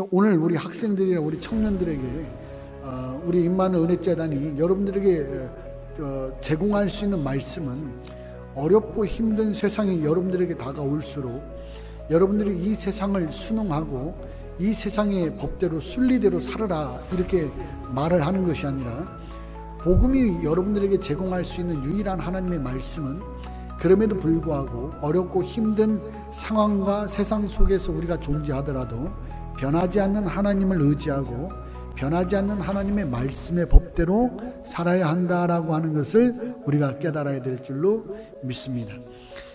오늘 우리 학생들이나 우리 청년들에게 우리 임마누엘 은혜재단이 여러분들에게 제공할 수 있는 말씀은, 어렵고 힘든 세상이 여러분들에게 다가올수록 여러분들이 이 세상을 순응하고 이 세상의 법대로 순리대로 살아라, 이렇게 말을 하는 것이 아니라, 복음이 여러분들에게 제공할 수 있는 유일한 하나님의 말씀은, 그럼에도 불구하고 어렵고 힘든 상황과 세상 속에서 우리가 존재하더라도 변하지 않는 하나님을 의지하고 변하지 않는 하나님의 말씀의 법대로 살아야 한다라고 하는 것을 우리가 깨달아야 될 줄로 믿습니다.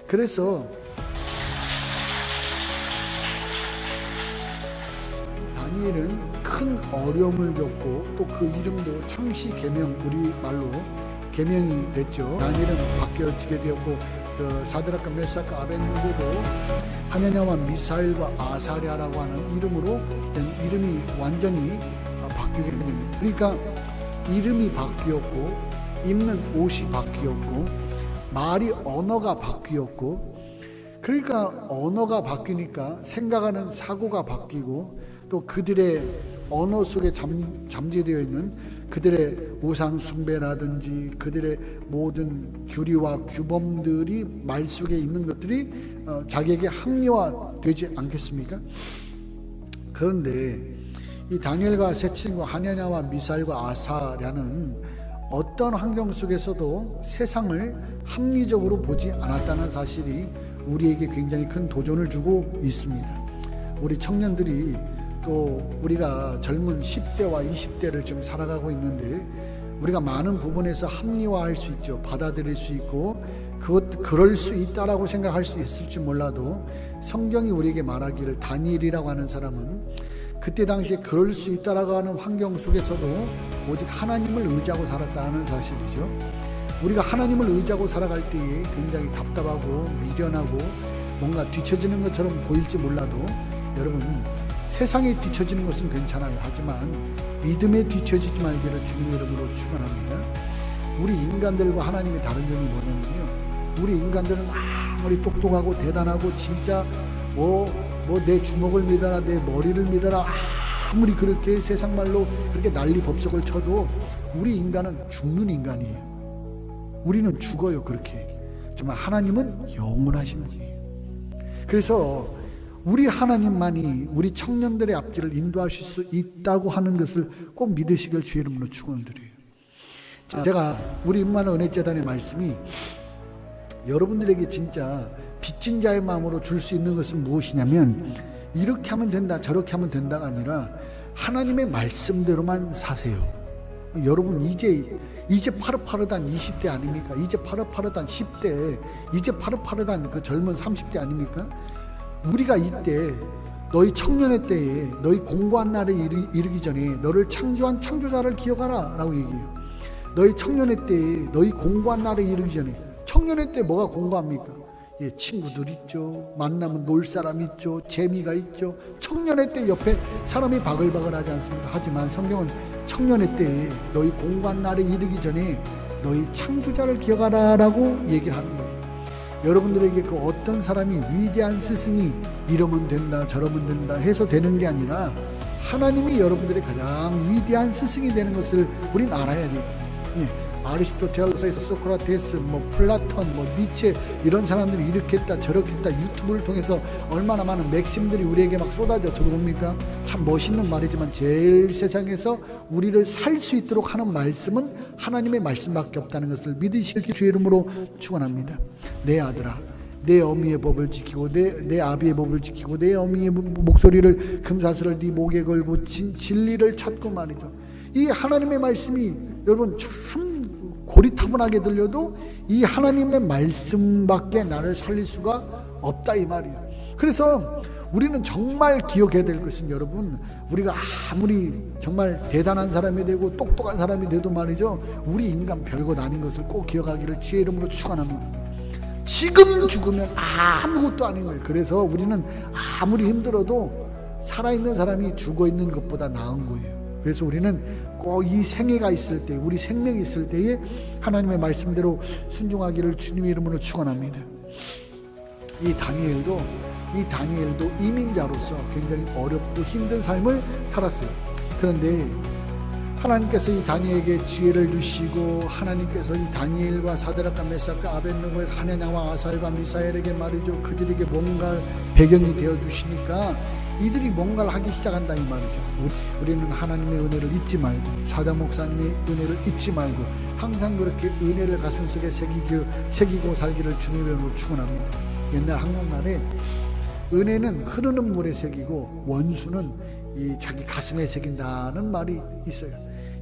그래서 다니엘은 큰 어려움을 겪고, 또 그 이름도 창시 계명, 우리 말로 계명이 됐죠. 다니엘은 바뀌어지게 되었고, 사드락과 메삭과 아벳느고도 하냐냐와 미사엘과 아사랴라고 하는 이름으로 이름이 완전히 바뀌게 됩니다. 그러니까 이름이 바뀌었고, 입는 옷이 바뀌었고, 말이 언어가 바뀌었고, 그러니까 언어가 바뀌니까 생각하는 사고가 바뀌고, 또 그들의 언어 속에 잠재되어 있는 그들의 우상 숭배라든지 그들의 모든 규리와 규범들이 말 속에 있는 것들이 자기에게 합리화되지 않겠습니까? 그런데 이 다니엘과 세 친구 하냐냐와 미사엘과 아사랴는 어떤 환경 속에서도 세상을 합리적으로 보지 않았다는 사실이 우리에게 굉장히 큰 도전을 주고 있습니다. 우리 청년들이, 또 우리가 젊은 10대와 20대를 지금 살아가고 있는데, 우리가 많은 부분에서 합리화할 수 있죠. 받아들일 수 있고, 그럴 수 있다라고 생각할 수 있을지 몰라도, 성경이 우리에게 말하기를 다니엘이라고 하는 사람은 그때 당시에 그럴 수 있다라고 하는 환경 속에서도 오직 하나님을 의지하고 살았다는 사실이죠. 우리가 하나님을 의지하고 살아갈 때에 굉장히 답답하고 미련하고 뭔가 뒤처지는 것처럼 보일지 몰라도, 여러분, 세상에 뒤처지는 것은 괜찮아요. 하지만 믿음에 뒤처지지 말기를 주님의 이름으로 축원합니다. 우리 인간들과 하나님의 다른 점이 뭐냐면요, 우리 인간들은 아무리 똑똑하고 대단하고 진짜 내 주먹을 믿어라, 내 머리를 믿어라, 아무리 그렇게 세상 말로 그렇게 난리 법석을 쳐도 우리 인간은 죽는 인간이에요. 우리는 죽어요. 그렇게. 하지만 하나님은 영원하신 분이에요. 그래서 우리 하나님만이 우리 청년들의 앞길을 인도하실 수 있다고 하는 것을 꼭 믿으시길 주의 이름으로 축원드려요. 제가 우리 임마누엘 은혜재단의 말씀이 여러분들에게 진짜 빚진 자의 마음으로 줄 수 있는 것은 무엇이냐면, 이렇게 하면 된다, 저렇게 하면 된다가 아니라 하나님의 말씀대로만 사세요. 여러분, 이제 파릇파릇한 20대 아닙니까? 이제 파릇파릇한 10대, 이제 파릇파릇한 그 젊은 30대 아닙니까? 우리가 이때, 너희 청년의 때에, 너희 공고한 날에 이르기 전에 너를 창조한 창조자를 기억하라 라고 얘기해요. 너희 청년의 때에, 너희 공고한 날에 이르기 전에. 청년의 때 뭐가 공고합니까? 친구들 있죠, 만나면 놀 사람 있죠, 재미가 있죠. 청년의 때 옆에 사람이 바글바글 하지 않습니까? 하지만 성경은 청년의 때에, 너희 공고한 날에 이르기 전에 너희 창조자를 기억하라 라고 얘기를 하는 거예요. 여러분들에게 그 어떤 사람이 위대한 스승이 이러면 된다, 저러면 된다 해서 되는 게 아니라, 하나님이 여러분들의 가장 위대한 스승이 되는 것을 우린 알아야 돼요. 아리스토텔레스, 소크라테스, 플라톤, 니체, 이런 사람들이 이렇게 했다 저렇게 했다, 유튜브를 통해서 얼마나 많은 맥심들이 우리에게 막 쏟아져 들어옵니까? 참 멋있는 말이지만 제일 세상에서 우리를 살 수 있도록 하는 말씀은 하나님의 말씀밖에 없다는 것을 믿으실 주의 이름으로 축원합니다. 내 아들아, 내 어미의 법을 지키고 내 아비의 법을 지키고 내 어미의 목소리를 금사슬을 네 목에 걸고 진리를 찾고 말이죠. 이 하나님의 말씀이 여러분 참 고리타분하게 들려도 이 하나님의 말씀밖에 나를 살릴 수가 없다, 이 말이에요. 그래서 우리는 정말 기억해야 될 것은, 여러분, 우리가 아무리 정말 대단한 사람이 되고 똑똑한 사람이 돼도 말이죠, 우리 인간 별것 아닌 것을 꼭 기억하기를 주의 이름으로 축원합니다. 지금 죽으면 아무것도 아닌 거예요. 그래서 우리는 아무리 힘들어도 살아있는 사람이 죽어있는 것보다 나은 거예요. 그래서 우리는 꼭 이 생애가 있을 때, 우리 생명이 있을 때에 하나님의 말씀대로 순종하기를 주님의 이름으로 축원합니다. 이 다니엘도 이 다니엘도 이민자로서 굉장히 어렵고 힘든 삶을 살았어요. 그런데 하나님께서 이 다니엘에게 지혜를 주시고, 하나님께서 이 다니엘과 사드락과 메삭과 아벳느고의 하나냐와 아사엘과 미사엘에게 말이죠, 그들에게 뭔가 배경이 되어 주시니까 이들이 뭔가를 하기 시작한다 이 말이죠. 우리는 하나님의 은혜를 잊지 말고, 사자 목사님의 은혜를 잊지 말고 항상 그렇게 은혜를 가슴속에 새기고 살기를 주님의 이름으로 축원합니다. 옛날 한국말에 은혜는 흐르는 물에 새기고 원수는 이 자기 가슴에 새긴다는 말이 있어요.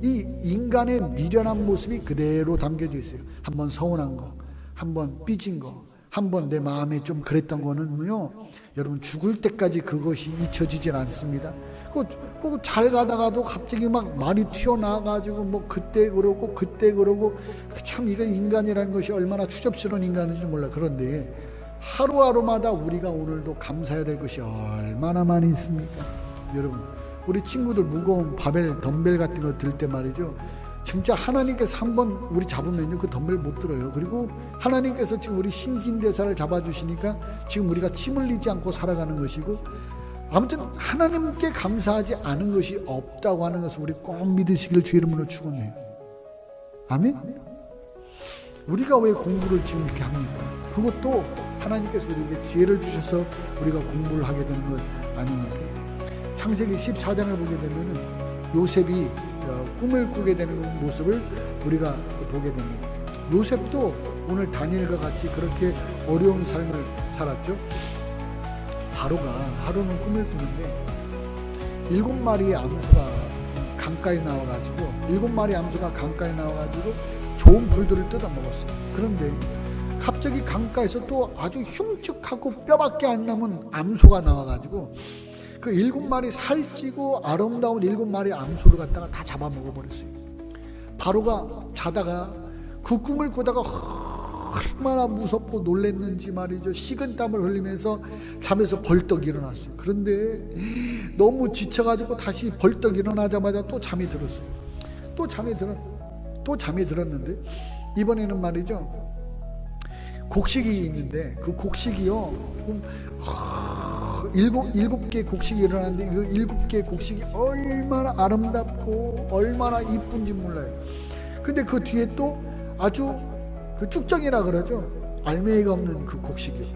이 인간의 미련한 모습이 그대로 담겨져 있어요. 한번 서운한 거, 한번 삐진 거, 한번 내 마음에 좀 그랬던 거는요, 여러분 죽을 때까지 그것이 잊혀지질 않습니다. 그거 잘 가다가도 갑자기 막 말이 튀어나와가지고 뭐 그때 그러고 참 이거 인간이라는 것이 얼마나 추접스러운 인간인지 몰라. 그런데 하루하루마다 우리가 오늘도 감사해야 될 것이 얼마나 많이 있습니까? 여러분, 우리 친구들 무거운 바벨 덤벨 같은 거 들 때 말이죠, 진짜 하나님께서 한번 우리 잡으면요 그 덤벨 못 들어요. 그리고 하나님께서 지금 우리 신진대사를 잡아주시니까 지금 우리가 침 흘리지 않고 살아가는 것이고, 아무튼 하나님께 감사하지 않은 것이 없다고 하는 것을 우리 꼭 믿으시길 주 이름으로 축원해요. 아멘. 우리가 왜 공부를 지금 이렇게 합니까? 그것도 하나님께서 우리에게 지혜를 주셔서 우리가 공부를 하게 되는 것 아닙니까? 창세기 14장을 보게 되면 요셉이 꿈을 꾸게 되는 모습을 우리가 보게 됩니다. 요셉도 오늘 다니엘과 같이 그렇게 어려운 삶을 살았죠. 바로가 하루는 꿈을 꾸는데 7마리의 암수가 강가에 나와가지고 7마리 암수가 강가에 나와가지고 좋은 풀들을 뜯어 먹었어요. 그런데 갑자기 강가에서 또 아주 흉측하고 뼈밖에 안 남은 암소가 나와가지고 그 7마리 살찌고 아름다운 7마리 암소를 갖다가 다 잡아먹어버렸어요. 바로가 자다가 그 꿈을 꾸다가 얼마나 무섭고 놀랬는지 말이죠. 식은땀을 흘리면서 잠에서 벌떡 일어났어요. 그런데 너무 지쳐가지고 다시 벌떡 일어나자마자 또 잠이 들었어요. 또 잠이 들었는데 이번에는 말이죠, 곡식이 있는데 그 곡식이요, 일곱 개의 곡식이 일어났는데 그 7개의 곡식이 얼마나 아름답고 얼마나 이쁜지 몰라요. 근데 그 뒤에 또 아주 그 쭉정이라 그러죠, 알맹이가 없는 그 곡식이요.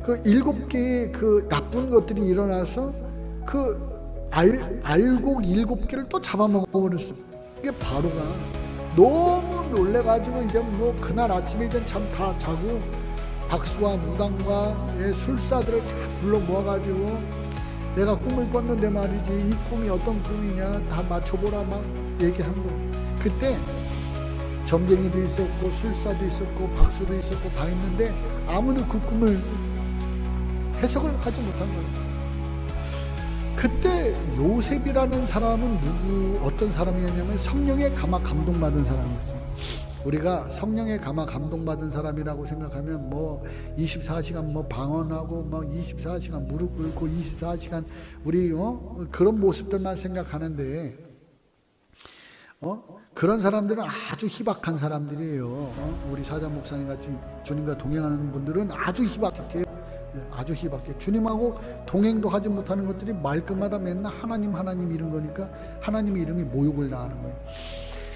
그 7개의 그 나쁜 것들이 일어나서 그 알곡 7개를 또 잡아먹어버렸어요. 이게 바로가 너무 놀래가지고 이제 뭐 그날 아침에 이제 잠 다 자고 박수와 무당과 술사들을 다 불러 모아가지고 내가 꿈을 꿨는데 말이지, 이 꿈이 어떤 꿈이냐 다 맞춰보라 막 얘기한 거예요. 그때 점쟁이도 있었고 술사도 있었고 박수도 있었고 다 있는데 아무도 그 꿈을 해석을 하지 못한 거예요. 그때 요셉이라는 사람은 어떤 사람이었냐면 성령에 감화 감동받은 사람이었어요. 우리가 성령에 감화 감동받은 사람이라고 생각하면 뭐 24시간 뭐 방언하고 뭐 24시간 무릎 꿇고 24시간 우리 그런 모습들만 생각하는데 그런 사람들은 아주 희박한 사람들이에요. 우리 사자 목사님 같이 주님과 동행하는 분들은 아주 희박해. 아주 희박해. 주님하고 동행도 하지 못하는 것들이 말끝마다 맨날 하나님 이런 거니까 하나님 이름이 모욕을 당하는 거예요.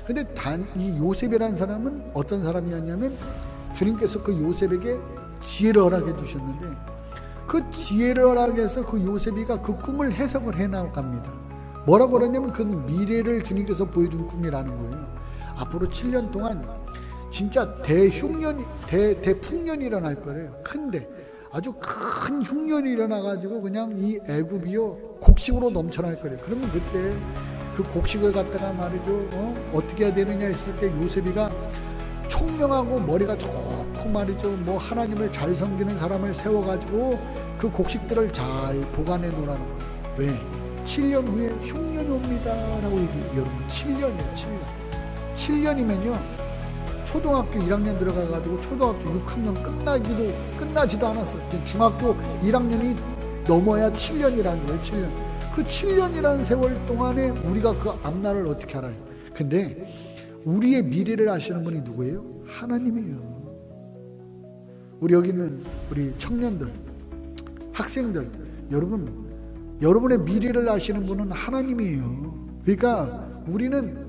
근데 이 요셉이라는 사람은 어떤 사람이었냐면 주님께서 그 요셉에게 지혜를 허락해 주셨는데 그 지혜를 허락해서 그 요셉이가 그 꿈을 해석을 해 나갑니다. 뭐라고 그러냐면 그 미래를 주님께서 보여준 꿈이라는 거예요. 앞으로 7년 동안 진짜 대풍년이 일어날 거래요. 큰데 아주 큰 흉년이 일어나가지고 그냥 이 애굽이요 곡식으로 넘쳐날 거래요. 그러면 그때 그 곡식을 갖다가 말이죠 어떻게 해야 되느냐 했을 때 요셉이가 총명하고 머리가 좋고 말이죠 뭐 하나님을 잘 섬기는 사람을 세워가지고 그 곡식들을 잘 보관해 놓으라는 거예요. 왜? 7년 후에 흉년이 옵니다 라고 얘기해요. 여러분 7년이에요. 7년이면요 초등학교 1학년 들어가가지고 초등학교 6학년 끝나지도 않았어요. 중학교 1학년이 넘어야 7년이라는 거예요. 7년. 그 7년이라는 세월 동안에 우리가 그 앞날을 어떻게 알아요? 근데 우리의 미래를 아시는 분이 누구예요? 하나님이에요. 우리 여기 있는 우리 청년들 학생들, 여러분의 미래를 아시는 분은 하나님이에요. 그러니까 우리는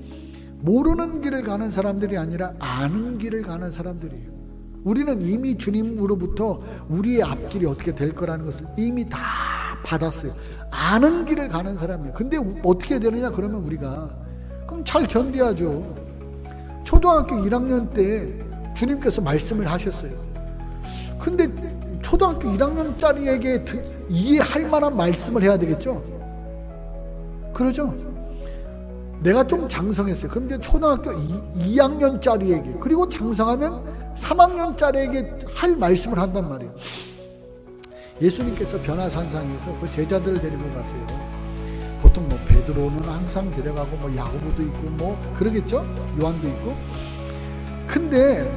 모르는 길을 가는 사람들이 아니라 아는 길을 가는 사람들이에요. 우리는 이미 주님으로부터 우리의 앞길이 어떻게 될 거라는 것을 이미 다 받았어요. 아는 길을 가는 사람이에요. 근데 어떻게 되느냐 그러면 우리가 그럼 잘 견뎌야죠. 초등학교 1학년 때 주님께서 말씀을 하셨어요. 근데 초등학교 1학년짜리에게 이해할 만한 말씀을 해야 되겠죠? 그러죠? 내가 좀 장성했어요. 그럼 이제 초등학교 2학년짜리에게, 그리고 장성하면 3학년짜리에게 할 말씀을 한단 말이에요. 예수님께서 변화산상에서 그 제자들을 데리고 갔어요. 보통 뭐 베드로는 항상 데려가고 뭐 야고보도 있고 뭐 그러겠죠? 요한도 있고. 근데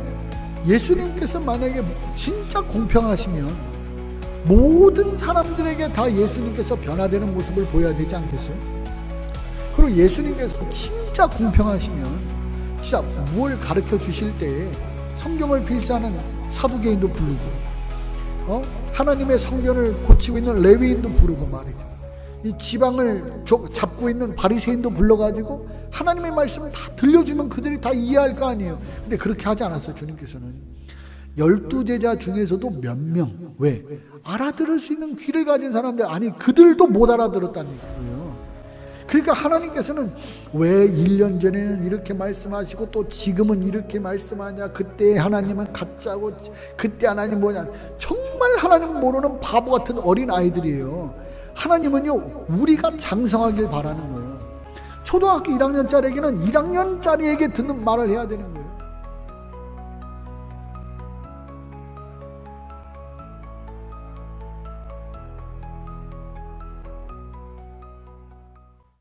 예수님께서 만약에 진짜 공평하시면 모든 사람들에게 다 예수님께서 변화되는 모습을 보여야 되지 않겠어요? 그리고 예수님께서 진짜 공평하시면 진짜 뭘 가르쳐 주실 때에 성경을 필사하는 사두개인도 부르고 하나님의 성전을 고치고 있는 레위인도 부르고 말이죠. 이 지방을 잡고 있는 바리새인도 불러가지고 하나님의 말씀을 다 들려주면 그들이 다 이해할 거 아니에요. 근데 그렇게 하지 않았어요. 주님께서는 12제자 중에서도 몇 명, 왜? 알아들을 수 있는 귀를 가진 사람들, 아니 그들도 못 알아들었다는 거예요. 그러니까 하나님께서는 왜 1년 전에는 이렇게 말씀하시고 또 지금은 이렇게 말씀하냐, 그때 하나님은 가짜고 그때 하나님 뭐냐. 정말 하나님 모르는 바보 같은 어린 아이들이에요. 하나님은요 우리가 장성하길 바라는 거예요. 초등학교 1학년짜리에게는 1학년짜리에게 듣는 말을 해야 되는 거예요.